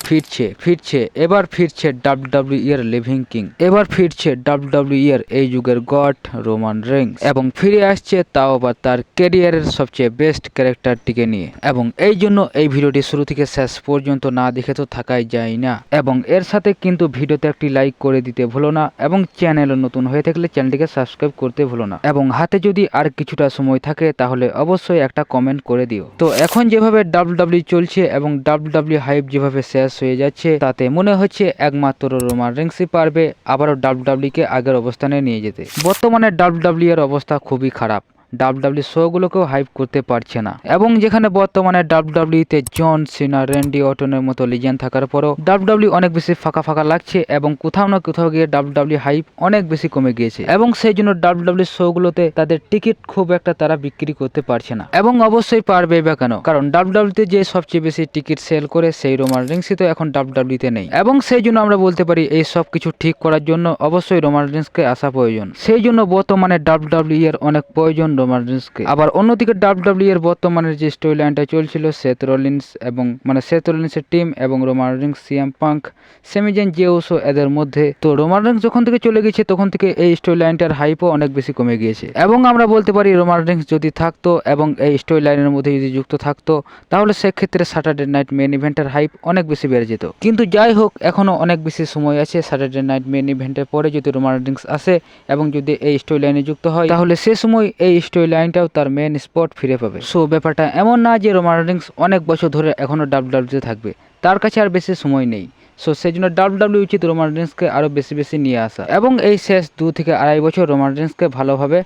ফিরছে ডাব্লিউডাব্লিউই এর living king, এবার ফিরছে ডাব্লিউডাব্লিউই এর এই যুগের গড রোমান রেইন্স, এবং ফিরে আসছে তাও আবার তার ক্যারিয়ারের সবচেয়ে বেস্ট ক্যারেক্টারটিকে নিয়ে। এবং এই জন্য এই ভিডিওটি শুরু থেকে শেষ পর্যন্ত না দেখে তো থাকাই যায় না। এবং এর সাথে কিন্তু ভিডিওতে একটি লাইক করে দিতে ভুলো না, এবং চ্যানেল নতুন হয়ে থাকলে চ্যানেলটিকে সাবস্ক্রাইব করতে ভুলো না, এবং হাতে যদি আর কিছুটা সময় থাকে তাহলে অবশ্যই একটা কমেন্ট করে দিও। তো এখন যেভাবে ডাব্লিউডাব্লিউ চলছে এবং ডাব্লিউডাব্লিউ হাইপ যেভাবে শেষ হয়ে যাচ্ছে, তাতে মনে হচ্ছে একমাত্র রোমান রেইন্সই পারবে আবারও ডাব্লিউডাব্লিউ কে আগের অবস্থানে নিয়ে যেতে। বর্তমানে ডাব্লিউডাব্লিউ এর অবস্থা খুবই খারাপ, ডাব্লিউডাব্লিউ শোগুলোকেও হাইপ করতে পারছে না, এবং যেখানে বর্তমানে ডাব্লিউডাব্লিউতে জন সিনা, র্যান্ডি অর্টনের মতো লিজেন্ড থাকার পরও ডাব্লিউডাব্লিউ অনেক বেশি ফাঁকা ফাঁকা লাগছে, এবং কোথাও না কোথাও গিয়ে ডাব্লিউডাব্লিউ হাইপ অনেক বেশি কমে গিয়েছে, এবং সেই জন্য ডাব্লিউডাব্লিউ শোগুলোতে তাদের টিকিট খুব একটা তারা বিক্রি করতে পারছে না। এবং অবশ্যই পারবে বা কেন, কারণ ডাব্লিউডাব্লিউতে যে সবচেয়ে বেশি টিকিট সেল করে সেই রোমান রেইন্সই তো এখন ডাব্লিউডাব্লিউতে নেই, এবং সেই জন্য আমরা বলতে পারি এই সব কিছু ঠিক করার জন্য অবশ্যই রোমান রেইন্সকে আসা প্রয়োজন। সেই জন্য বর্তমানে ডাব্লিউডাব্লিউ এর অনেক প্রয়োজন রোমান রেইন্সকে। আবার অন্যদিকে ডাব্লিউডাব্লিউ এর বর্তমানের যে স্টোরি লাইনটা চলছিল সেথ রলিন্স এবং সেথ রলিন্সের টিম এবং Roman Reigns, CM Punk, Sami Zayn, Jey Uso এদের মধ্যে, তো রোমান রেইন্স যখন থেকে চলে গেছে তখন থেকে এই স্টোরি লাইনটার হাইপও অনেক বেশি কমে গিয়েছে। এবং আমরা বলতে পারি রোমান রেইন্স যদি থাকতো এবং এই স্টোরি লাইনের মধ্যে যদি যুক্ত থাকতো, তাহলে সেক্ষেত্রে স্যাটারডে নাইট মেন ইভেন্টের হাইপ অনেক বেশি বেড়ে যেত। কিন্তু যাই হোক, এখনো অনেক বেশি সময় আছে। স্যাটারডে নাইট মেন ইভেন্টের পরে যদি রোমান রেইন্স আসে এবং যদি এই স্টোরি লাইনে যুক্ত হয়, তাহলে সে সময় এই স্টোরি লাইনটাও তার মেন স্পট ফিরে পাবে। সো ব্যাপারটা এমন না যে রোমান রেইন্স অনেক বছর ধরে এখনো ডাব্লিউডাব্লিউতে থাকবে, তার কাছে আর বেশি সময় নেই। সো সেই জন্য ডাব্লিউডাব্লিউ উচিত রোমান রেইন্সকে আরো বেশি নিয়ে আসা, এবং এই শেষ 2 থেকে আড়াই বছর রোমান রেইন্সকে ভালোভাবে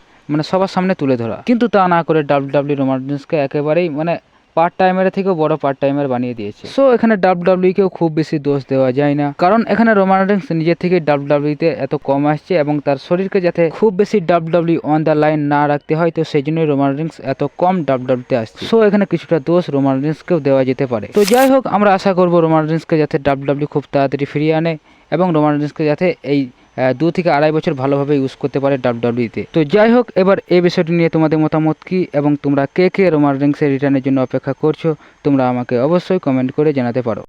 সবার সামনে তুলে ধরা। কিন্তু তা না করে ডাব্লিউডাব্লিউ রোমান রেইন্সকে একেবারেই পার্ট টাইমের থেকেও বড় পার্ট টাইমার বানিয়ে দিয়েছে। সো এখানে ডাব্লিউডাব্লিউকেও খুব বেশি দোষ দেওয়া যায় না, কারণ এখানে রোমান রেইন্স নিজে থেকে ডাব্লিউডাব্লিউতে এত কম আসছে, এবং তার শরীরকে যাতে খুব বেশি ডাব্লিউডাব্লিউ অন দ্য লাইন না রাখতে হয়, তো সেই জন্যই রোমান রেইন্স এত কম ডাব্লিউডাব্লিউতে আসছে। সো এখানে কিছুটা দোষ রোমান রেইন্সকেও দেওয়া যেতে পারে। তো যাই হোক, আমরা আশা করবো রোমান রেইন্সকে যাতে ডাব্লিউডাব্লিউ খুব তাড়াতাড়ি ফিরিয়ে আনে, এবং রোমান রেইন্সকে যাতে এই 2 থেকে আড়াই বছর ভালোভাবে ইউজ করতে পারে ডাব্লিউডাব্লিউতে। তো যাই হোক, এবার এই বিষয়টি নিয়ে তোমাদের মতামত কি, এবং তোমরা কে রোমান রেইন্সের রিটার্নের জন্য অপেক্ষা করছো, তোমরা আমাকে অবশ্যই কমেন্ট করে জানাতে পারো।